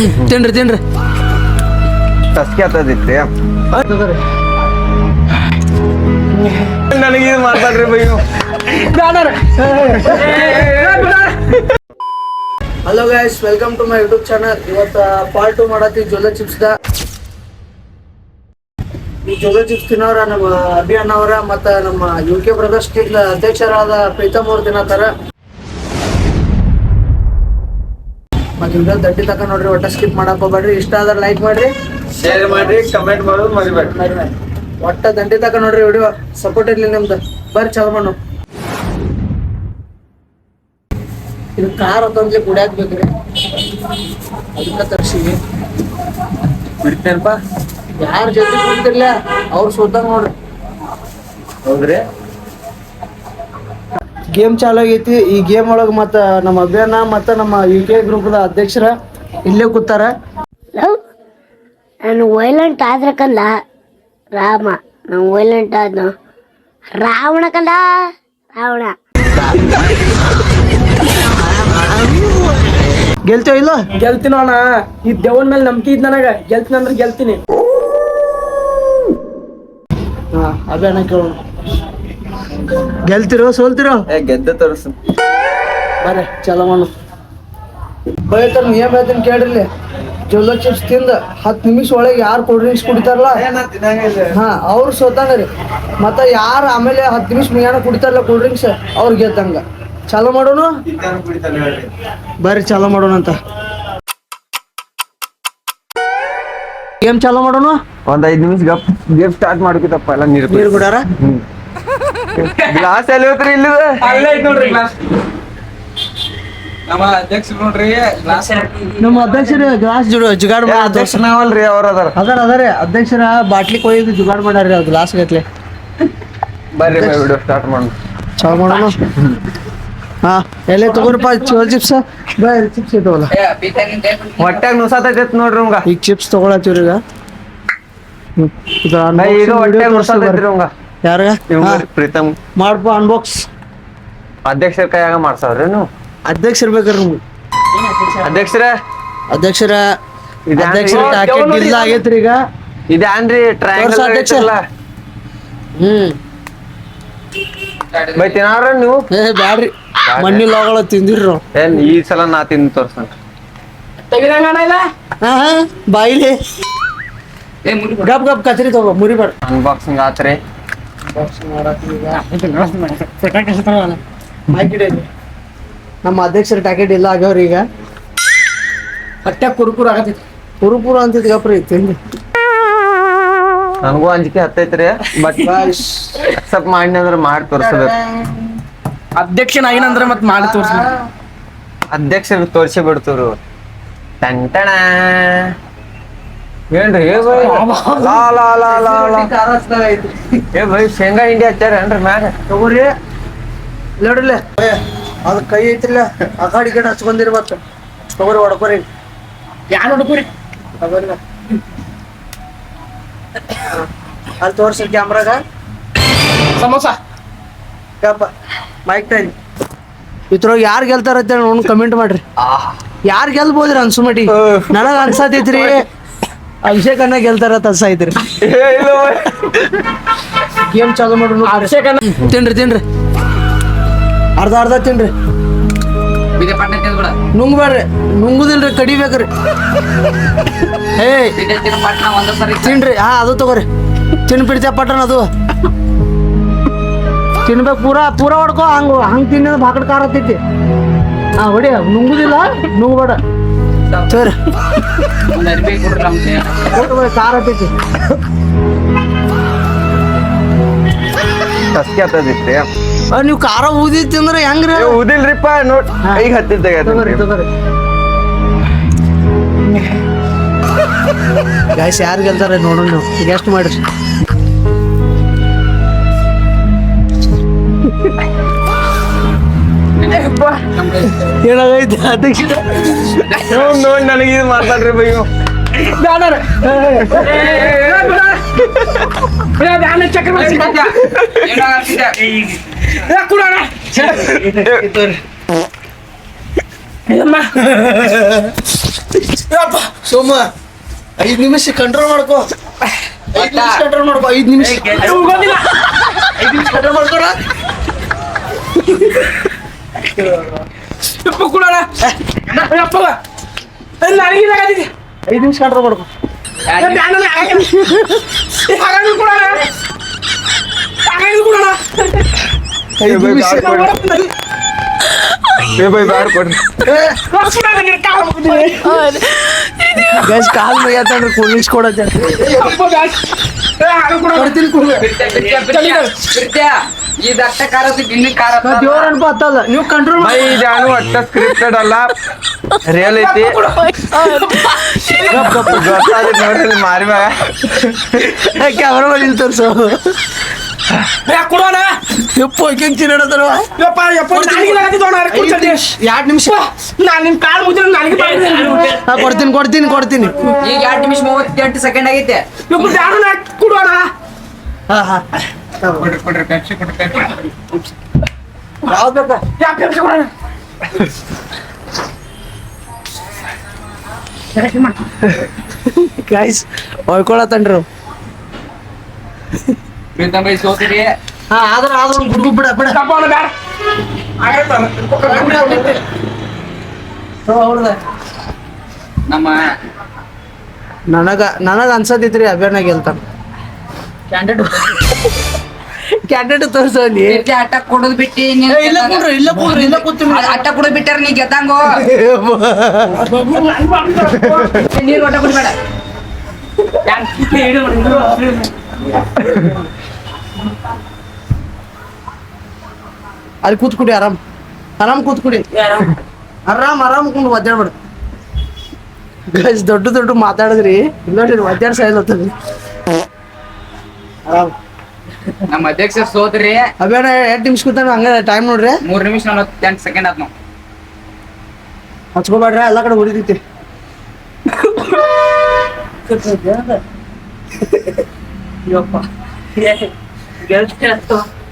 ತಿನ್ರಿ ತಿನ್ರಿ ಟಸ್ಕಿ ಆತದಿತ್ರಿ ನನಗೆ ಇದು ಮಾತಾಡ್ರಿ ಬೈಯು. Hello guys, welcome to my YouTube channel. ಇವತ್ತು ಪಾರ್ಟ್ 2 ಮಾಡತ್ತೀವಿ ಜೋಲೋ ಚಿಪ್ಸ್ ದ. ಈ ಜೋಲೋ ಚಿಪ್ಸ್ ತಿನ್ನೋರ ನಮ್ಮ ಅಭಿಯಾನ್ ಅವರ ಮತ್ತು ನಮ್ಮ UK ಬ್ರದರ್ಸ್ ಟೀಮ್ ಅಧ್ಯಕ್ಷರಾದ ಪ್ರೀತಮ್ ಅವ್ರು ತಿನ್ನತ್ತಾರ. ಮತ್ತೆ ವಿಡಿಯೋ ದಡ್ಡಿ ತಕ ನೋಡ್ರಿ, ಒಟ್ಟ ಸ್ಕಿಪ್ ಮಾಡಕ್ ಹೋಗ್ಬೇಡ್ರಿ. ಇಷ್ಟ ಆದ್ರೆ ಲೈಕ್ ಮಾಡ್ರಿ, ಶೇರ್ ಮಾಡ್ರಿ, ಕಮೆಂಟ್ ಮಾಡೋದು ಮರಿಬೇಡ್ರಿ. ಒಟ್ಟ ದಂಡಿ ತಕ ನೋಡ್ರಿ. ವಿಡಿಯೋ ಸಪೋರ್ಟ್ ಇರ್ಲಿ ನಿಮ್ದು. ಬರ್ರಿ ಚಾಲು ಮಾಡು. ಇದು ಕಾರ್ ಅಂತಂದ್ಲಿ ಕುಡಿಯಾಕ್ ಬೇಕ್ರಿ, ಅದಕ್ಕ ತರ್ಸಿವಿ. ಬಿಡ್ತೇನಪ್ಪ. ಯಾರ ಜೊತೆ ಕುಂತಿರ್ಲ ಅವ್ರು ಸೋತಾಗ ನೋಡ್ರಿ. ಹೌದ್ರಿ, ಗೇಮ್ ಚಾಲು ಆಗೈತಿ. ಈ ಗೇಮ್ ಒಳಗೆ ಮತ್ತು ನಮ್ಮ ಅಭಿಯಾನ ಮತ್ತು ನಮ್ಮ UK ಗ್ರೂಪ್ದ ಅಧ್ಯಕ್ಷರ ಇಲ್ಲೇ ಕೂತಾರ. ನಾನು ವೈಲೆಂಟ್ ಆದ್ರಕಲ್ಲ ರಾಮ, ನಾನು ವೈಲೆಂಟ್ ಆದ್ನು ರಾವಣ ಕಂದ ರಾವಣ. ಗೆಲ್ತೇವ ಇಲ್ಲ? ಗೆಲ್ತೀನಿ ಅಣ್ಣ. ಈ ದೇವನ್ ಮೇಲೆ ನಂಬಿಕೆ ಇದ್ ನನಗ. ಗೆಲ್ತೀನಿ ಅಂದ್ರೆ ಗೆಲ್ತೀನಿ. ಹಾ, ಅಭಿಯಾನ ಕೇಳೋಣ. ಗೆಲ್ತಿರೋ ಸೋಲ್ತಿರೋ? ಗೆದ್ದ ತೋರಿಸು. ಬರ್ರಿ ಚಲೋ ಮಾಡು. ಬೈತಾರ ಏನ್ ಬೈತಾನ ಕೇಳ್ರಿ. ಜೋಲೋ ಚಿಪ್ಸ್ ತಿಂದ 10 ನಿಮಿಷ ಒಳಗೆ ಯಾರು ಕೂಲ್ ಡ್ರಿಂಕ್ಸ್ ಕುಡಿತಾರಲ್ಲ ಹಾ ಅವ್ರು ಸೋತಾನ ರೀ. ಮತ್ತ ಯಾರು ಆಮೇಲೆ 10 ನಿಮಿಷ ಮುಗಿಯಾನ ಕುಡಿತಾರಲ್ಲ ಕೂಲ್ ಡ್ರಿಂಕ್ಸ್ ಅವ್ರು ಗೆದ್ದಂಗ. ಚಾಲೋ ಮಾಡೋಣ ಬರ್ರಿ, ಚಾಲೋ ಮಾಡೋಣ ಅಂತ. ಗೇಮ್ ಚಾಲೋ ಮಾಡೋಣ. ಒಂದ್ 5 ನಿಮಿಷ ಗೇಮ್ ಸ್ಟಾರ್ಟ್ ಮಾಡ್ಕಿತಪ್ಪ. ಎಲ್ಲ ನೀರು ಬಿಡಾರ. ಗ್ಲಾಸ್ ಎಲ್ಲಿ ಹೋತ್ರಿ? ಇಲ್ಲಿ ಅಲ್ಲೇ ಐತ್ ನೋಡ್ರಿ ಗ್ಲಾಸ್. ನಮ್ಮ ಅಧ್ಯಕ್ಷರು ನೋಡ್ರಿ ಗ್ಲಾಸ್. ನಮ್ಮ ಅಧ್ಯಕ್ಷರ ಗ್ಲಾಸ್ ಜುಗಾಡ್ ಅಧ್ಯಕ್ಷ ನಾವಲ್ರಿ, ಅವ್ರ ಅದಾರ ಅಧ್ಯಕ್ಷರ ಬಾಟ್ಲಿ ಕೊಯ್ದು ಜುಗಾಡ್ ಮಾಡ್ಯಾರ ಅವ್ರು ಗ್ಲಾಸ್ ಗಟ್ಲೆ. ಬರ್ರಿ ವಿಡಿಯೋ ಸ್ಟಾರ್ಟ್ ಮಾಡೋಣ. ಚಾಲು ಮಾಡೋಣ. ಹಾ ಎಲ್ಲೇ ತಗೋರಪ್ಪ ಚೋಲ್ ಚಿಪ್ಸ್. ಬರ್ರಿ ಚಿಪ್ಸ್ ಇಟ್ಟವಲ್ಲ, ಹೊಟ್ಯಾಗ ನುಸಾತೈತ್ ನೋಡ್ರಿ ಅವಂಗ. ಈಗ ಚಿಪ್ಸ್ ತಗೊಳತ್ತೀವ್ರಿ. ಈಗ ಹೊಟ್ಯಾಗ ನುಸಾತೈತ್ರಿ ಅವಂಗ. ಯಾರ ಪ್ರೀತಮ್ ಮಾಡ್ಪ ಅನ್ಬಾಕ್ಸ್. ಅಧ್ಯಕ್ಷರ ಕೈಯಾಗ ಮಾಡ್ಸಾವ್ರಿ ನೀವು? ಅಧ್ಯಕ್ಷರ ಬೇಕಾರೆ ನಿಮ್ಗೆ ಅಧ್ಯಕ್ಷರ ಅಧ್ಯಕ್ಷರ ಪ್ಯಾಕೆಟ್ ಇಲ್ಲ ಆಗೈತ್ರಿ ಈಗ. ಇದೇನ್ರಿ ಟ್ರಯಾಂಗಲ್ ಅಧ್ಯಕ್ಷ. ಬೈ ತಿನ್ನಾರ ನೀವು? ಏ ಬ್ಯಾಡ್ರಿ, ಮಣ್ಣಿ ಲಾಗಳ ತಿಂದಿರ್ರಿ ನಾವು. ಏನ್ ಈ ಸಲ ನಾ ತಿಂದು ತೋರ್ಸಣ. ತೆಗಿದಂಗ ಅಣ್ಣ ಇಲ್ಲ. ಹಾ ಬಾಯಿಲಿ ಗಪ್ ಗಪ್ ಕತ್ರಿ ತಗೋ, ಮುರಿಬೇಡ. ಅನ್ಬಾಕ್ಸಿಂಗ್ ಆತ್ರಿ. ನಮ್ಮ ಅಧ್ಯಕ್ಷರ ಪ್ಯಾಕೆಟ್ ಇಲ್ಲ ಆಗ್ಯಾವ್ರಿ ಈಗ. ಹೊಟ್ಟೆ ಕುರುಕುರು ಆಗತೈತಿ. ಪುರುಪುರ ಅಂತಿದ್ ಗಪ್ರಿ ತಿಂದು. ನನಗೂ ಅಂಜಿಕೆ ಹತ್ತೈತ್ರಿ, ಬಟ್ ಅಕ್ಸೆಪ್ಟ್ ಮಾಡಿ ಅಂದ್ರೆ ಮಾಡಿ ತೋರ್ಸ್ಬೇಕು. ಅಧ್ಯಕ್ಷನಾಗಿನಂದ್ರೆ ಮತ್ ಮಾಡಿ ತೋರ್ಸ. ಅಧ್ಯಕ್ಷರು ತೋರ್ಸಿ ಬಿಡ್ತವ್ರು. ಟಂಟಣ ಏನ್ರಿ ಏ ಬೈ? ಏ ಬೈ, ಶೇಂಗಾ ಹಿಂಡಿ ಹಚ್ಚಾರೇನ್ರಿ ಮ್ಯಾಗ? ತಗೋರಿ ನೋಡ್ರಲ್ಲ, ಅದ್ ಕೈ ಐತಿಲ್ಲ ಆ ಕಡೆ ಈ ಕಡೆ ಹಚ್ಕೊಂಡಿರ್ಬೇಕು. ತಗೋರಿ ಹೊಡ್ಕೋರಿ. ಯಾರು ಹುಡುಕುರಿ ತಗೋರಿ ಅಲ್ಲಿ ತೋರ್ಸಿ ಕ್ಯಾಮ್ರಾಗ. ಸಮೋಸ ಗಪ್ಪ ಮೈಕ್ ಟೈಮ್. ಇದ್ರೊಳಗೆ ಯಾರು ಗೆಲ್ತಾರ ಅಂತೇಳಿ ನೋಡಿ ಕಮೆಂಟ್ ಮಾಡ್ರಿ. ಯಾರು ಗೆಲ್ಬೋದ್ರಿ ಅನ್ಸುಮಟಿ? ನನಗೆ ಅನ್ಸತೈತ್ರಿ ಅಭಿಷೇಕ್ ಅನ್ನ ಗೆಲ್ತಾರ ಅನ್ಸೈತ್ರಿ. ಗೇಮ್ ಚಾಲು ಮಾಡ್ರಿ. ಅಭಿಷೇಕ್ ತಿನ್ರಿ ತಿನ್ರಿ, ಅರ್ಧ ಅರ್ಧ ತಿನ್ರಿ. ನುಂಗ್ಬೇಡ್ರಿ, ನುಂಗುದಿಲ್ರಿ, ಕಡಿಬೇಕ್ರಿ. ಏ ತಿನ್ರಿ. ಹಾ ಅದು ತಗೋರಿ, ತಿನ್ಬಿಡ್ತೇವೆ ಪಟ್ಟಣ. ಅದು ತಿನ್ಬೇಕು, ಪೂರಾ ಹೊಡ್ಕೊ. ಹಂಗ್ ತಿನ್ನೋದು ಬಾಕಡ್ ಖಾರ ಹತ್ತೈತಿ. ಹಾ ಹೊಡಿ, ನುಂಗುದಿಲ್ಲ, ನುಂಗ್ಬೇಡ. ಸರಿ ಖಾರ ಹತ್ತೈತಿ. ಟಸ್ಕಿ ಆತದಿತ್ರಿ. ನೀವು ಖಾರ ಊದಿತಿ ಅಂದ್ರೆ ಹೆಂಗ್ರಿ? ಉದಿಲ್ರಿಪ್ಪ ನೋಡ್, ಈಗ ಹತ್ತಿದ್ದಾಗ ಗಾಯ್ಸ್ ಯಾರು ಗೆಲ್ತಾರೆ ನೋಡೋಣ. ನೀವು ಈಗ ಎಷ್ಟು ಮಾಡ್ರಿ. ಏನಾಗೈತಿ ಅಧ್ಯಕ್ಷ? ನೋಡಿ ನನಗೆ ಇದು ಮಾತಾಡ್ರಿ ಬೈಯು. ಚಕ್ರ ಸೋಮ 5 ನಿಮಿಷ ಕಂಟ್ರೋಲ್ ಮಾಡ್ಕೋ 5 ನಿಮಿಷ ಕಂಟ್ರೋಲ್ ಮಾಡ್ಕೋ 5 ನಿಮಿಷ ಹೋಗೋದಿಲ್ಲ 5 ನಿಮಿಷ ಕಂಟ್ರೋಲ್ ಮಾಡ್ಕೋಣ ಯಪ್ಪ ಕೊಡೋಣ ಯಪ್ಪ ನನಗೆ ಇದಾಗತ್ತಿದೆ 5 ನಿಮಿಷ ಕಂಟ್ರೋಲ್ ಮಾಡ್ಕೋ ಹಾಗಾಗಿ ಕೊಡೋಣ ಹಾಗಾಗಿ ಕೊಡೋಣ 5 ನಿಮಿಷ ಬೈ ಬ್ಯಾಡ ಕೊಡ್ರಿ ಗೈಸ್ ಕಾಲ್ ಮೈಯಾತಂದ್ರೆ ಕೂಲ್ ಡ್ರಿಂಕ್ಸ್ ಕೊಡತ್ತೆ ಕೊಡ್ತೀನಿ ಇದು ಅಟ್ಟ ಖಾರ ಇನ್ನು ಖಾರ ದೇವ್ರ ಅನ್ಪತ್ತಲ್ಲ ನೀವು ಕಂಟ್ರೋಲ್ ಬೈ ಇದಾನು ಒಟ್ಟ ಸ್ಕ್ರಿಪ್ಟೆಡ್ ಅಲ್ಲ ರಿಯಲ್ ಐತಿ ಗೊತ್ತಾದ್ರೆ ನೋಡ್ರಿ ಮಾರಿ ಮ್ಯಾಗ ಕ್ಯಾಮ್ರಾ ಮಾಡಿ ತೋರ್ಸು ಕೊಡೋಣ ಯಪ್ಪ ಹೆಂಗ್ ಚಿನ್ನಡತಾರ ಯಪ್ಪ ಯಪ್ಪ ನನಗೆ ಇದಾಗತ್ತಿದೆ ಅಣ್ಣ 2 ನಿಮಿಷ ನಾನು ನಿಮ್ ಕಾಲ್ ಮುಗಿದ್ರೆ ನನಗೆ ಕೊಡ್ತೀನಿ ಈಗ 2 ನಿಮಿಷ 38 ಸೆಕೆಂಡ್ ಆಗೈತೆ ಯಪ್ಪ ಬ್ಯಾಡ ಕೊಡೋಣ ಹಾ ಕೊಡ್ರಿ ಪೆಪ್ಸಿ ಕೊಡ್ರಿ ಪೆಪ್ಸಿ ಯಾವ್ದು ಬೇಕಾ ಯಾಕೆ ಕೊಡೋಣ ಗೈಸ್ ಹೊಯ್ಕೊಳತನ್ರಿ ಪ್ರೀತಮ್ ಬೈ ಸೋತಿರಿ ಹಾ ಆದ್ರೆ ಒಂದು ಗುಡ್ಗು ಬಿಡ ತಪ್ಪ ಅವನು ಬ್ಯಾಡ ಹೌದ ನಮ್ಮ ನನಗ ಅನ್ಸತೈತ್ರಿ ಅಭಿಯಾನ ಗೆಲ್ತಾನ ಕ್ಯಾಂಡಿಡೇಟ್ ತೋರ್ಸು ಅಲ್ಲಿ ಪ್ರೀತಿ ಅಟ್ಟ ಕೊಡೋದು ಬಿಟ್ಟಿ ಇಲ್ಲ ಕೂತ್ರಿ ಅಟ್ಟ ಕೊಡೋದು ಬಿಟ್ಟಾರ ನೀ ಗೆದ್ದಂಗೋ ನೀರು ಒಟ್ಟ ಕುಡಿಬೇಡ ಅಲ್ಲಿ ಕೂತ್ಕೊಡಿ ಆರಾಮ್ ಕೂತ್ಕೊಡಿ ಆರಾಮ್ ಕುಂಡು ಒದ್ದಾಡ್ಬೇಡ ಗೈಸ್ ದೊಡ್ಡ ಮಾತಾಡಿದ್ರಿ ಇಲ್ಲ ಒದ್ದಾಡ್ ಸಾಯ್ಲತ್ತದ ಆರಾಮ್ ನಮ್ಮ ಅಧ್ಯಕ್ಷ ಸೋತ್ರಿ ಅಭಿಯಾನ 2 ನಿಮಿಷ ಕೂತಾನ ಹಂಗ ಟೈಮ್ ನೋಡ್ರಿ 3 ನಿಮಿಷ 48 ಸೆಕೆಂಡ್ ಆತ್ ನಾವು ಹಚ್ಕೋಬೇಡ್ರಿ ಎಲ್ಲ ಕಡೆ ಹೊಡಿತೈತಿ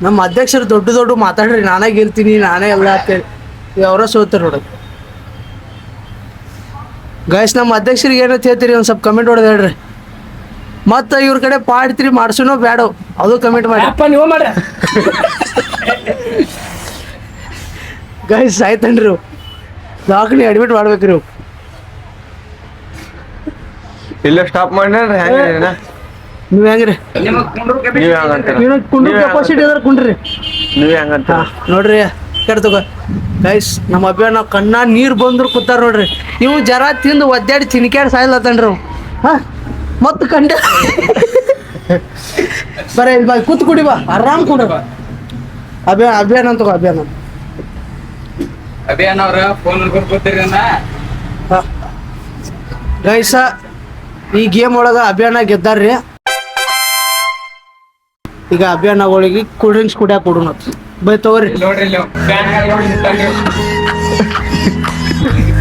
ನಮ್ಮ ಅಧ್ಯಕ್ಷರು ದೊಡ್ಡ ಮಾತಾಡ್ರಿ ನಾನೇ ಗೆಲ್ತೀನಿ ನಾನೇ ಎಲ್ಲ ಅಂತೇಳಿ ಅವರ ಸೋತಾರ ನೋಡ ಗೈಸ್ ನಮ್ಮ ಅಧ್ಯಕ್ಷರಿಗೆ ಏನಂತ ಹೇಳ್ತೀರಿ ಒಂದ್ ಸ್ವಲ್ಪ ಕಮೆಂಟ್ ಹೊಡೆದ್ ಹೇಳ್ರಿ ಮತ್ತ ಇವ್ರ ಕಡೆ ಪಾಡ್ತೀರಿ ಮಾಡ್ಸೋನೋ ಬೇಡ ಅದು ಕಮೆಂಟ್ ಮಾಡಿ ಅಪ್ಪ ನೀವು ಮಾಡ್ರಿ ಗೈಸ್ ಆಯ್ತನ್ರಿ ದವಾಖಾನೆ ಅಡ್ಮಿಟ್ ಮಾಡ್ಬೇಕ್ರಿ ಇವ್ ಇಲ್ಲ ಸ್ಟಾಪ್ ಮಾಡ್ರಿ ಹೆಂಗ ನೀವ್ ಹೆಂಗ್ರಿ ನಿಮಗ್ ಕುಂಡ್ರು ನೀವ್ ಹೆಂಗಂತೀರ ನೀವು ಕುಂಡ್ರು ಕೆಪಾಸಿಟಿ ಅದ್ರ ಕುಂಡ್ರಿ ನೀವ್ ಹೆಂಗಂತ ನೋಡ್ರಿ ಕಡೆ ತಗೋ ಗೈಸ್ ನಮ್ಮ ಅಭಿಯಾನ ಕಣ್ಣ ನೀರ್ ಬಂದ್ರು ಕೂತಾರ ನೋಡ್ರಿ ಇವ್ ಜರ ತಿಂದು ಒದ್ದಾಡಿ ತಿನ್ಕ್ಯಾಡ್ ಸಾಯ್ಲತ್ತನ್ರಿ ಅವ್ ಹಾ ಮತ್ ಕಂಡ ಬರ ಇಲ್ಲಿ ಬಾ ಕೂತ್ ಕುಡಿ ಬಾ ಆರಾಮ್ ಕುಡ ಅಭಿಯಾನ ತಗೋ ಅಭಿಯಾನ ಅಭಿಯಾನ್ ಅವ್ರ ಫೋನ್ ಕೊಡ್ತೀರಿ ಗೈಸ ಈ ಗೇಮ್ ಒಳಗ ಅಭಿಯಾನ ಗೆದ್ದಾರ್ರಿ ಈಗ ಅಭಿಯಾನಗಳಿಗೆ ಕೂಲ್ ಡ್ರಿಂಕ್ಸ್ ಕುಡಿಯಾಕ ಕೊಡೋಣ ಬೈ ತಗೋರಿ ನೋಡ್ರಿ ಇಲ್ಲಿ ಫ್ಯಾನ್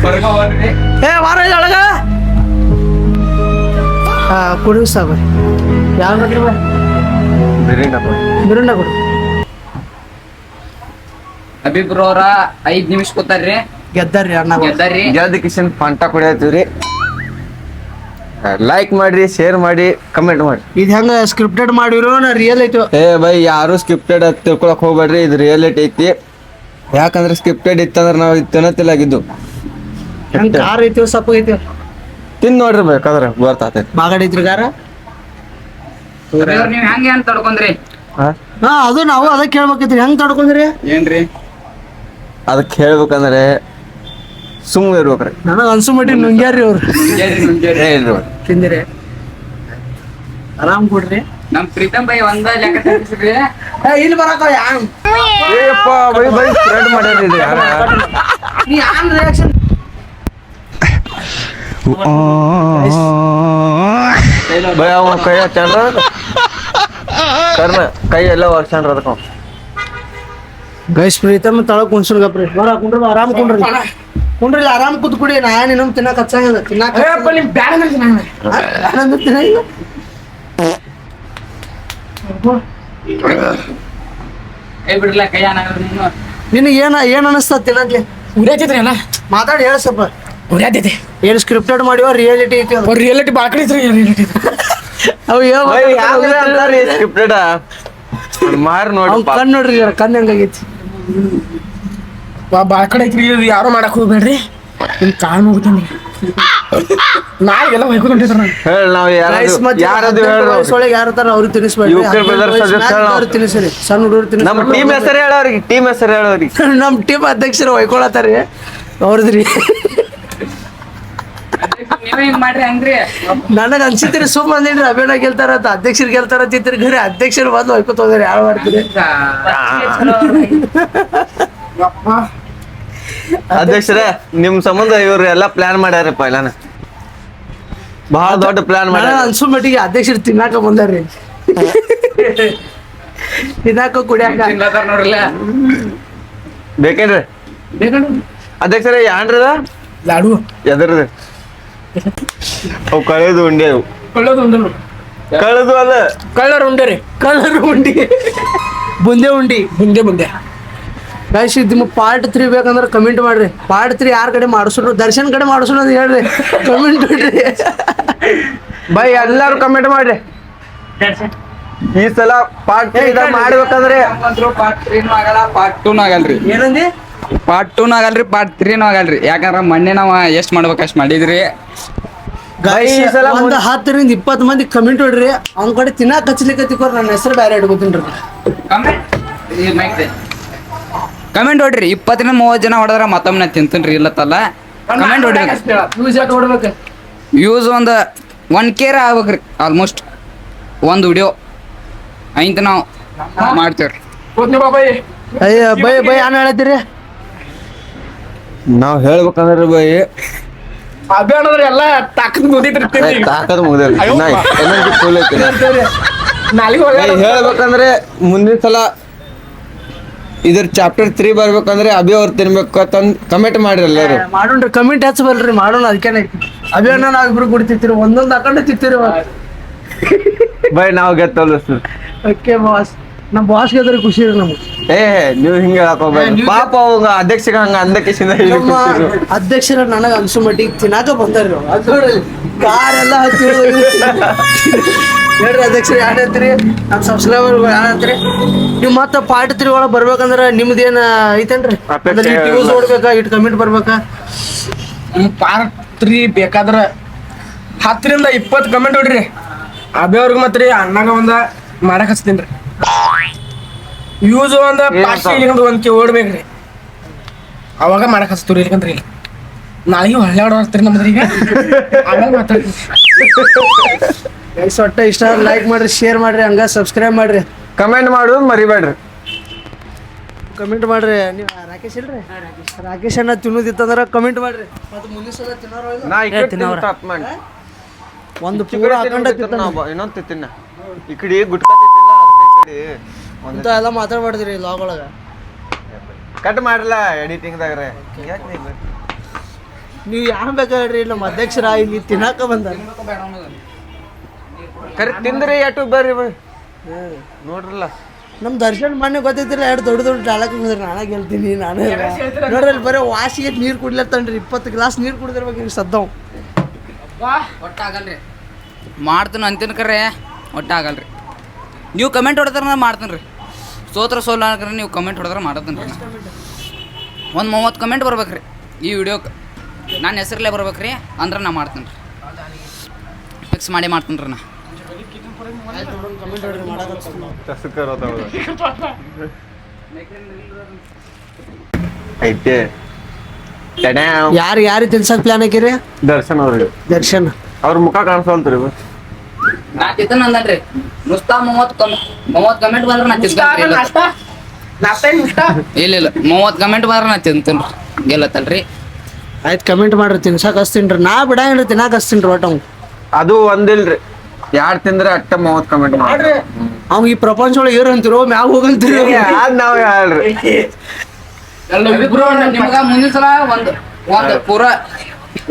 ಹೊರಗ ಹೋಗ್ರಿ ಏ ವಾರ ಒಳಗ ಹಾ ಕುಡಿ ಸಾಬ ಯಾವ ಮಿರಿಂಡ ಕೊಡು ಅಭಿಬ್ರು ಅವ್ರ 5 ನಿಮಿಷ ಕೂತಾರ್ರಿ ಗೆದ್ದಾರ್ರಿ ಅಣ್ಣ ಗೆದ್ದಾರ್ರಿ ಗೆದ್ದ ಕಿಶನ್ ಫಂಟ ಕುಡಿಯತ್ತೀವ್ರಿ ಲೈಕ್ ಮಾಡ್ರಿ ಶೇರ್ ಮಾಡಿ ಕಮೆಂಟ್ ಮಾಡಿ ಇದು ಹೆಂಗ ಸ್ಕ್ರಿಪ್ಟೆಡ್ ಮಾಡಿರೋ ನಾ ರಿಯಲ್ ಐತಿ ಏ ಬೈ ಯಾರು ಸ್ಕ್ರಿಪ್ಟೆಡ್ ಅಂತ ತಿಳ್ಕೊಳಕ್ ಹೋಗ್ಬೇಡ್ರಿ ಇದು ರಿಯಾಲಿಟಿ ಐತಿ ಯಾಕಂದ್ರೆ ಸ್ಕ್ರಿಪ್ಟೆಡ್ ಇತ್ತಂದ್ರೆ ನಾವು ತಿನ್ನತಿಲ್ಲಾಗಿದ್ದು ಹೆಂಗ್ ಕಾರ್ ಐತಿ ಸಪ್ಪ ಐತಿ ತಿನ್ ನೋಡ್ರಿ ಬೇಕಾದ್ರೆ ಗೊತ್ತಾತೈತಿ ಬಾಗಡ್ ಐತ್ರಿ ಗಾರ ನೀವ್ ಹೆಂಗೆ ಅಂತ ತಡ್ಕೊಂಡ್ರಿ ಹಾ ಹಾ ಅದು ನಾವು ಅದಕ್ಕೆ ಕೇಳ್ಬೇಕೈತ್ರಿ ಹೆಂಗ್ ತಡ್ಕೊಂಡ್ರಿ ಏನ್ರಿ ಅದಕ್ಕೆ ಹೇಳ್ಬೇಕಂದ್ರೆ ಸುಮ್ಮನೆ ಇರ್ಬೇಕ್ರಿ ನನಗ ಅನ್ಸು ಮಟ್ಟಿಗೆ ನುಂಗ್ಯಾರ್ರಿ ಅವ್ರು ಏ ಇಲ್ರಿ ತಿಂದಿರಿ ಆರಾಮ್ ಕೊಡ್ರಿ ನಮ್ ಪ್ರೀತಮ್ ಬೈ ಒಂದ ಲೆಕ್ಕ ತಪ್ಪಿಸ್ರಿ ಇಲ್ಲಿ ಬರಾಕ ಯಾನ್ ಏಪ್ಪ ಬೈ ಬೈ ಸ್ಪ್ರೆಡ್ ಮಾಡ್ಯಾರ ಇದು ಯಾರ ನೀ ಆನ್ ರಿಯಾಕ್ಷನ್ ಬೈ ಅವ ಕೈ ಹಚ್ಚಾನ್ರ ಕರ್ನ ಕೈ ಎಲ್ಲ ಒರ್ಸ್ಯಾನ್ರ ಅದಕ್ಕ ಗೈಸ್ ಪ್ರೀತಮ್ ತಳಗ್ ಕುಣ್ಸಲ್ ಗಪ್ರಿ ಬರ ಕುಂಡ್ರಿ ಆರಾಮ್ ಕುಂಡ್ರಿ ಕುಂಡ್ರಿ ಆರಾಮ್ ಕೂತ್ ಕುಡಿ ನಾ ಇನ್ನೊಮ್ಮೆ ತಿನ್ನಕ್ ಹಚ್ಚಂಗಿಲ್ಲ ತಿನ್ನಾಕ ಅಪ್ಪ ನಿಮ್ ಬ್ಯಾಡ ಆನಂದ ತಿನ್ನಂಗಿಲ್ಲ ಏ ಬಿಡ್ಲ ಕೈ ಏನಾಗ್ರಿ ನೀನು ನಿನಗೆ ಏನ್ ಅನಸ್ತ ತಿನ್ನಕ್ಕೆ ಉರಿಯಾತೈತ್ರಿ ಅಣ್ಣ ಮಾತಾಡಿ ಹೇಳ ಸ್ವಲ್ಪ ಉರಿಯಾತೈತಿ ಏನ್ ಸ್ಕ್ರಿಪ್ಟೆಡ್ ಮಾಡಿವ ರಿಯಾಲಿಟಿ ಐತಿ ಅದು. ರಿಯಾಲಿಟಿ ಬಾಳ್ ಕಡೆ ಐತ್ರಿ ರಿಯಾಲಿಟಿ. ಅವ್ ಸ್ಕ್ರಿಪ್ಟೆಡ್ ಮಾರ್ ಅವ್ ನೋಡಿ ಕಣ್ ನೋಡ್ರಿ ಕಣ್ ಹೆಂಗಾಗೈತಿ. ಬಾಳ್ ಕಡೆ ಐತ್ರಿ ಇದು ಯಾರು ಮಾಡಕ್ ಹೋಗ್ಬೇಡ್ರಿ. ನಿಮ್ ಕಾಲ್ ಹೋಗ್ತೀನಿ ನಾಳೆಗೆಲ್ಲ ಹೊಯ್ಕೊಂಡ್ಬಿಟ್ಟಿದ್ರ ಹೇಳ ನಾವ್ Guys, ಮತ್ತೆ ಯಾರದು 18 ಹೇಳು ವಯಸ್ಸೊಳಗೆ ಯಾರು ತರ ಅವ್ರಿಗೆ ತಿನ್ನಿಸ್ಬೇಡ್ರಿ. ಯುವಕರ brothers ಸದಸ್ಯರು ಅವ್ರಿಗೆ ತಿನ್ನಿಸ್ರಿ, ಸಣ್ಣ ಹುಡುಗರು ನಮ್ಮ ಟೀಮ್ ಹೆಸರು ಹೇಳೋರಿಗೆ ಟೀಮ್ ಹೆಸರು ಹೇಳೋರಿಗೆ ನಮ್ ಟೀಮ್ ಅಧ್ಯಕ್ಷರು ಹೊಯ್ಕೊಳತಾರಿ ಅವ್ರದ್ರಿ. ನೀವೇ ಹಿಂಗ್ ಮಾಡ್ರಿ ಹಂಗ್ರಿ. ನನಗ್ ಅನ್ಸಿತ್ರಿ ಸುಮ್ ಅಂದೇನ್ರಿ ಅಭಿನಯ ಗೆಲ್ತಾರ ಅಂತ ಅಧ್ಯಕ್ಷರು ಗೆಲ್ತಾರ ಅಂತಿತ್ರಿ. ಖರೆ ಅಧ್ಯಕ್ಷರು ಬಂದು ಹೊಯ್ಕೊತ ಹೋದ್ರಿ ಯಾರು ಮಾಡ್ತೀರಿ. ಅಧ್ಯಕ್ಷರೇ ನಿಮ್ ಸಂಬಂಧ ಇವ್ರು ಎಲ್ಲಾ ಪ್ಲಾನ್ ಮಾಡ್ಯಾರಪ್ಪ ಇಲ್ಲಾನ ಬಹಳ ದೊಡ್ಡ ಪ್ಲಾನ್ ನನಗ್ ಮಾಡ್ಯಾರ. ಅನ್ಸೋ ಮಟ್ಟಿಗೆ ಅಧ್ಯಕ್ಷರು ತಿನ್ನಾಕ ಬಂದಾರ್ರಿ. ತಿನ್ನಾಕ ಕುಡಿಯಾಕ ತಿನ್ಲತ್ತಾರ ನೋಡ್ರಲ್ಲ. ಬೇಕೇನ್ರಿ ಅಧ್ಯಕ್ಷರೇ ಯಾನ್ರದ ಲಾಡು ಎದರ್ದು ಅವು ಕಳೆದು ಉಂಡೆ ಅವು ಕೊಳ್ಳೋದು ಉಂಡಲು ಕಳೆದು ಅಲ್ಲ ಕಳ್ಳರ್ ಉಂಡೆ ರೀ. ಕಲರ್ ಉಂಡಿ ಬುಂದೆ ಉಂಡಿ. ಮುಂದೆ ಗೈಸ್ ನಿಮ್ಮ ಪಾರ್ಟ್ 3 ಬೇಕಂದ್ರೆ ಕಮೆಂಟ್ ಮಾಡ್ರಿ. ಪಾರ್ಟ್ 3 ಯಾರ ಕಡೆ ಮಾಡಿಸ್ರು ದರ್ಶನ್ ಕಡೆ ಮಾಡಿಸ್ರು ಅಂತ ಹೇಳ್ರಿ. ಕಮೆಂಟ್ ಮಾಡ್ರಿ. ಬೈ ಎಲ್ಲಾರು ಕಮೆಂಟ್ ಮಾಡ್ರಿ. ಈ ಸಲ ಪಾರ್ಟ್ 3 ಮಾಡ್ಬೇಕಂದ್ರೆ ಪಾರ್ಟ್ 3 ಆಗಲ್ಲ, ಪಾರ್ಟ್ 2 ಆಗಲ್ರಿ. ಏನಂದಿ? ಪಾರ್ಟ್ 2 ಆಗಲ್ರಿ, ಪಾರ್ಟ್ 3 ಆಗಲ್ರಿ. ಯಾಕಂದ್ರ ಮೊನ್ನೆ ನಾವ್ ಎಷ್ಟ್ ಮಾಡ್ಬೇಕು ಅಷ್ಟ್ ಮಾಡಿದ್ರಿ. ಗೈಸ್ ಈ ಸಲ ಒಂದು 10 ರಿಂದ 20 ಮಂದಿ ಕಮೆಂಟ್ ಹೊಡ್ರಿ. ಅವ್ನ ಕಡೆ ತಿನ್ನಾಕ ಹಚ್ಚಲಿಕ್ಕೆ ನನ್ನ ಹೆಸರು ಬೇರೆ ಇಟ್ಕೋತೀನಿ. ಕಮೆಂಟ್ ಹೊಡ್ರಿ. 20-30 ಜನ ಹೊಡೆದ್ರ ಮತ್ತೊಮ್ಮೆ ನಾ ತಿಂತೀನಿ ಇಲ್ಲತ್ತಲ್ಲ. ಕಮೆಂಟ್ ಹೊಡ್ರಿ. ನೋಡ್ಬೇಕು ವ್ಯೂಸ್ ಒಂದು 1K ಆಗ್ಬೇಕ್ರಿ ಆಲ್ಮೋಸ್ಟ್ ಒಂದು ವಿಡಿಯೋ ಐಂತ ನಾವು ಮಾಡ್ತೇವ್ರಿ. ಅಯ್ಯ ಬೈ ಬೈ ಏನ್ ಹೇಳತ್ತೀರಿ? ನಾವ್ ಹೇಳ್ಬೇಕಂದ್ರೆ ಬೈ ಅಭಿಯಾನದ್ರ ಎಲ್ಲ ತಾಕತ್ ಮುಗಿತಿರ್ತೀವಿ ತಾಕತ್ ಮುಗ್ದೇರಿ ನಾಳೆಗೆ ಹೇಳ್ಬೇಕಂದ್ರೆ ಮುಂದಿನ ಸಲ ಇದ್ರ ಚಾಪ್ಟರ್ 3 ಬರ್ಬೇಕಂದ್ರೆ ಅಭಿ ಅವ್ರು ತಿನ್ಬೇಕು ಅಂತಂದ್ ಕಮೆಂಟ್ ಮಾಡ್ರಿ ಎಲ್ಲಾರು. ಮಾಡೋಣ್ರಿ ಕಮೆಂಟ್ ಹಚ್ಚಬಲ್ರಿ ಮಾಡೋಣ. ಅದಕ್ಕೇನೆ ಅಭಿಯಾನ ನಾವ್ ಇಬ್ರು ಕುಡಿತಿರ್ತೀರಿ ಒಂದೊಂದು ಹಾಕೊಂಡು ತಿಂತೀರಿ. ಬೈ ನಾವ್ ಗೆತ್ತಲ್ಲ ಓಕೆ ಬಾಸ್. ನಮ್ಮ ಬಾಸ್ ಗೆದ್ರೆ ಖುಷಿ ರೀ ನಮ್ಗೆ. ಏ ನೀವು ಹಿಂಗ ಹಾಕೋಬೇಡಿ ಪಾಪ ಅವಾಗ ಅಧ್ಯಕ್ಷಗ ಹಂಗ ಅಂದಕ್ಕಿಸಿಂದ ನಮ್ಮ ಅಧ್ಯಕ್ಷರ ನನಗೆ ಅನ್ಸೋ ಮಟ್ಟಿಗೆ ತಿನ್ನಾಕ ಬಂದಾರ್ರಿ. ಅದು ನೋಡ್ರಿ ಕಾರ್ ಎಲ್ಲ ಹತ್ತಿ ಹೇಳ್ರಿ ಅಧ್ಯಕ್ಷರು ಏನಂತೀರಿ? ನಮ್ಮ ಸಬ್ಸ್ಕ್ರೈಬರ್ ಏನಂತೀರಿ? ನೀವು ಮತ್ತೆ ಪಾರ್ಟ್ 3 ಒಳಗೆ ಬರ್ಬೇಕಂದ್ರೆ ನಿಮ್ದೇನು ಐತೇನ್ರಿ? ವ್ಯೂಸ್ ನೋಡ್ಬೇಕಾ ಇಟ್ ಕಮೆಂಟ್ ಬರ್ಬೇಕಾ? ಪಾರ್ಟ್ 3 ಬೇಕಾದ್ರ 10 ರಿಂದ 20 ಕಮೆಂಟ್ ಹೊಡ್ರಿ. ಅಭಿಯವ್ರಿಗೆ ಮತ್ತೆ ರೀ ಅಣ್ಣಾಗ ಒಂದ ಮಾಡಕ್ ಹಚ್ತೀನಿ. ಯೂಸ್ ಒಂದ ಪಾಸ್ಟ್ ಇಲ್ಲಿಂದ 1K ಓಡ್ಬೇಕ್ರಿ. ಅವಾಗ ಮಾಡಕ್ ಹಚ್ತೀವ್ರಿ. ಇಲ್ಲಿಕಂದ್ರೆ ಇಲ್ಲ ನಾಳೆಗೆ ಹೊಳ್ಳಾಡೋ ಹಚ್ತೀರಿ ನಮ್ದ್ರಿ. ಈಗ ಆಮೇಲೆ ಮಾತಾಡ್ತೀವಿ. ಒಟ್ಟ ಇಷ್ಟ ಲೈಕ್ ಮಾಡ್ರಿ, ಶೇರ್ ಮಾಡ್ರಿ, ಹಂಗ ಸಬ್ಸ್ಕ್ರೈಬ್ ಮಾಡ್ರಿ, ಕಮೆಂಟ್ ಮಾಡೋದು ಮರಿಬೇಡ್ರಿ. ಕಮೆಂಟ್ ಮಾಡ್ರಿ. ನೀವು ರಾಕೇಶ್ ಇಲ್ರಿ? ರಾಕೇಶ್ ಅನ್ನ ತಿನ್ನೋದಿತ್ತಂದ್ರ ಕಮೆಂಟ್ ಮಾಡ್ರಿ. ಮತ್ತೆ ಮುಂದಿನ ಸಲ ತಿನ್ನೋರು ನಾ ಈ ಕಡೆ ತಿನ್ನೋರ ಒಂದು ಪೂರ ಹಾಕೊಂಡ ಇನ್ನೊಂದು ತಿನ್ನ ಈ ಕಡೆ ಗುಟ್ಕಾ ತಿನ್ನ ಅದಕ್ಕೆ ಕಡೆ ಅಂತ ಎಲ್ಲ ಮಾತಾಡ್ಬಾರ್ದ್ರಿ ಲಾಗ್ ಒಳಗ. ಕಟ್ ಮಾಡಲ್ಲ ಎಡಿಟಿಂಗ್ದಾಗ ನೀವು ಯಾವ ಬೇಕಾದ್ರಿ ನಮ್ಮ ಅಧ್ಯಕ್ಷರ ಇಲ್ಲಿ ತಿನ್ನಾಕ ಬಂದ ಕರೆ ತಿಂದ್ರಿ ಎಟ್ಟು ಬರ್ರಿ ನೋಡ್ರಲ್ಲ. ನಮ್ ದರ್ಶನ್ ಮೊನ್ನೆ ಗೊತ್ತೈತಿಲ್ಲ ಎರಡು ದೊಡ್ಡ ದೊಡ್ಡ ಡಾಲಕ್ ಬಂದ್ರಿ. ನಾನ ಗೆಲ್ತೀನಿ ನಾನೇ ನೋಡ್ರಿ ಅಲ್ಲಿ ಬರೀ ವಾಸಿಗೆ ನೀರು ಕುಡ್ಲತ್ತನ್ರಿ. 20 ಗ್ಲಾಸ್ ನೀರು ಕುಡಿದಿರ್ಬೇಕು ಸದ್ದವ್. ಒಟ್ಟಾಗಲ್ರಿ ಮಾಡ್ತೀನಿ ಅಂತೀನಿ ಕರೆ ಒಟ್ಟಾಗಲ್ರಿ. ನೀವು ಕಮೆಂಟ್ ಹೊಡೆದ್ರೆ ನಾ ಮಾಡ್ತೀನಿ ರೀ. ಸೋತ್ರ ಸೋಲ್ ಅನ್ಕರೆ ನೀವು ಕಮೆಂಟ್ ಹೊಡೆದ್ರೆ ಮಾಡತ್ತೀನಿ ರೀ. ಒಂದು 30 ಕಮೆಂಟ್ ಬರ್ಬೇಕ್ರಿ ಈ ವಿಡಿಯೋಕ್ಕೆ. ನನ್ನ ಹೆಸರಲ್ಲೇ ಬರ್ಬೇಕ್ರಿ ಅಂದ್ರೆ ನಾ ಮಾಡ್ತೀನಿ ರೀ. ಫಿಕ್ಸ್ ಮಾಡಿ ಮಾಡ್ತೀನಿ ರೀ ನಾ. ಐತೆ ಯಾರು ತಿನ್ಸಕ್ ಪ್ಲಾನ್ ಹಾಕಿರಿ? ದರ್ಶನ್ ಅವ್ರಿಗೆ. ದರ್ಶನ್ ಅವ್ರ ಮುಖ ಕಾಣಿಸಲ್ತ್ರಿ. ನಾ ತಿಂತಾನ ಅಂದನ್ರಿ. ನುಸ್ತಾ 30 ಕಮೆಂಟ್ ಬಂದ್ರೆ ನಾ ತಿಂತೇನ್ರಿ. ಇಲ್ಲ 30 ಕಮೆಂಟ್ ಬಂದ್ರೆ ನಾ ತಿಂತೇನ್ರಿ. ಗೆಲ್ಲತ್ತಲ್ರಿ. ಆಯ್ತು ಕಮೆಂಟ್ ಮಾಡ್ರಿ ತಿನ್ಸಕ್ ಹಚ್ತೀನ್ರಿ. ನಾ ಬಿಡಂಗಿಲ್ಲ ತಿನ್ನಾಕ ಹಚ್ತೀನ್ರಿ ಒಟ್ಟ. ಅದು ಒಂದಿಲ್ರಿ ಯಾರು ತಿಂದ್ರೆ ಅಟ್ಟ 30 ಕಮೆಂಟ್ ಮಾಡ್ರಿ. ಅವ್ ಈ ಪ್ರಪಂಚ ಒಳಗೆ ಏರು ಅಂತಿರೋ ಮ್ಯಾಗ ಹೋಗಂತೀರಿ. ಅದ್ ನಾವ್ ಹೇಳ್ರಿ. ನಿಮ್ಗ ಮುಂದಿನ ಸಲ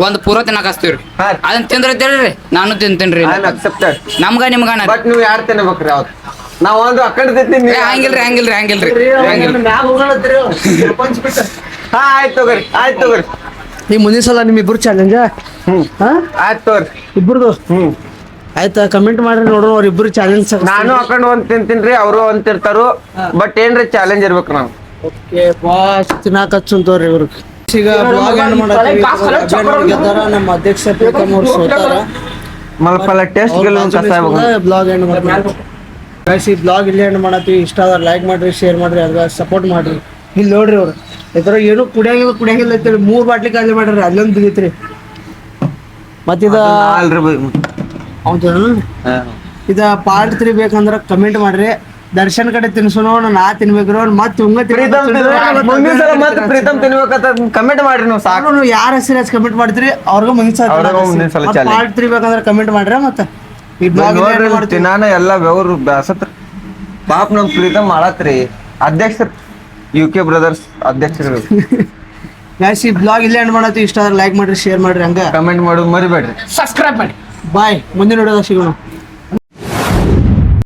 ಒಂದು ಪೂರ ತಿನ್ನಕ್ ಹಚ್ತೀವ್ರಿ. ಅದನ್ನ ತಿಂದ್ರೆ ಹೇಳ್ರಿ ನಾನು ತಿಂತೇನ್ರಿ. ಅಕ್ಸೆಪ್ಟೆಡ್ ನಮ್ಗ ನಿಮ್ಗ ಬಟ್ ನೀವು ಯಾರು ತಿನ್ಬೇಕ್ರಿ ಅವ್ರು ನಾವ್ ಒಂದು ಅಕ್ಕಡೆ ತಿಂತೀನಿ. ಹಂಗಿಲ್ರಿ ಮ್ಯಾಗ ಹೋಗಲತ್ತೀರಿ ಪ್ರಪಂಚ ಬಿಟ್ಟ. ಆಯ್ತು ತಗೋರಿ ಈ ಮುಂದಿನ ಸಲ ನಿಮ್ಮಿಬ್ರು ಚಾಲೆಂಜ್ ಹಾ ಆಯ್ತು ತೋರಿ. ಇಬ್ರದು ಹ್ಮ್ ಆಯ್ತಾ ಕಮೆಂಟ್ ಮಾಡ್ರಿ ನೋಡೋಣ ಅವ್ರ ಇಬ್ರು ಚಾಲೆಂಜ್ ನಾನು ಹಾಕೊಂಡು ಒಂದ್ ತಿಂತೀನ್ರಿ ಅವರು ಒಂದ್ ತಿಂತಾರು. ಬಟ್ ಏನ್ರಿ ಚಾಲೆಂಜ್ ಇರ್ಬೇಕು ನಾವು. ಓಕೆ ಬಾಸ್ ತಿನ್ನಾಕ ಹಚ್ಚುಂತವ್ರಿ ಇವ್ರು ಈಗ ಬ್ಲಾಗ್ ಎಂಡ್ ಮಾಡತ್ತೀವಿ ನಮ್ಮ ಅಧ್ಯಕ್ಷ ಪ್ರೀತಮ್ ಅವ್ರು ಸೋತಾರ ಮಲ್ಪಲ್ಲ ಟೇಸ್ಟ್ ಬ್ಲಾಗ್ ಎಂಡ್ ಮಾಡ್ತೀವಿ ಗೈಸ್ ಈ ಬ್ಲಾಗ್ ಇಲ್ಲಿ ಎಂಡ್ ಮಾಡತ್ತೀವಿ ಇಷ್ಟ ಆದ್ರೆ ಲೈಕ್ ಮಾಡ್ರಿ ಶೇರ್ ಮಾಡ್ರಿ ಅದ್ರ ಸಪೋರ್ಟ್ ಮಾಡ್ರಿ ಇಲ್ಲಿ ನೋಡ್ರಿ ಅವ್ರು ಇದ್ರ ಏನು ಕುಡಿಯಂಗಿಲ್ಲ ಐತ್ರಿ 3 ಬಾಟ್ಲಿ ಖಾಲಿ ಮಾಡ್ರಿ ಅಲ್ಲೊಂದು ಬಿದ್ದೈತ್ರಿ ಮತ್ತಿದ ಹೌದು ಇದ ಪಾರ್ಟ್ 3 ಬೇಕಂದ್ರ ಕಮೆಂಟ್ ಮಾಡ್ರಿ ದರ್ಶನ್ ಕಡೆ ತಿನ್ಸೋಣ ನಾ ತಿನ್ಬೇಕ್ರಿ ಮತ್ತೆ ಮುಂದಿನ ಸಲ ಮತ್ತೆ ಪ್ರೀತಮ್ ತಿನ್ಬೇಕಂತ ಕಮೆಂಟ್ ಮಾಡ್ರಿ ನೀವು ಸಾಕು. ನೀವು ಯಾರ ಹೆಸರು ಕಮೆಂಟ್ ಮಾಡ್ತೀರಿ ಅವ್ರಿಗೂ ಮುಂದಿನ ಸಲ challenge. ಪಾರ್ಟ್ 3 ಬೇಕಂದ್ರೆ ಕಮೆಂಟ್ ಮಾಡ್ರಿ ಮತ್ತೆ ಈ ಬ್ಲಾಗ್ ನೋಡ್ರಿ ನಾನು ಎಲ್ಲ ಬೆವರು ಬ್ಯಾಸತ್ರ ಪಾಪ ನಮ್ ಪ್ರೀತಮ್ ಮಾಡತ್ರಿ ಅಧ್ಯಕ್ಷರು UK ಬ್ರದರ್ಸ್ ಅಧ್ಯಕ್ಷರು. ಗೈಸ್ ಈ ಬ್ಲಾಗ್ ಇಲ್ಲೇ ಎಂಡ್ ಮಾಡತ್ತೀವಿ ಇಷ್ಟ ಆದ್ರೆ ಲೈಕ್ ಮಾಡ್ರಿ ಶೇರ್ ಮಾಡ್ರಿ ಹಂಗ ಕಮೆಂಟ್ ಮಾಡೋದು ಮರಿಬೇಡ್ರಿ. ಸಬ್ಸ್ಕ್ರೈಬ್ ಮಾಡಿ. ಬಾಯ್ ಮುಂದಿನ ವಿಡಿಯೋದಾಗ ಸಿಗೋಣ.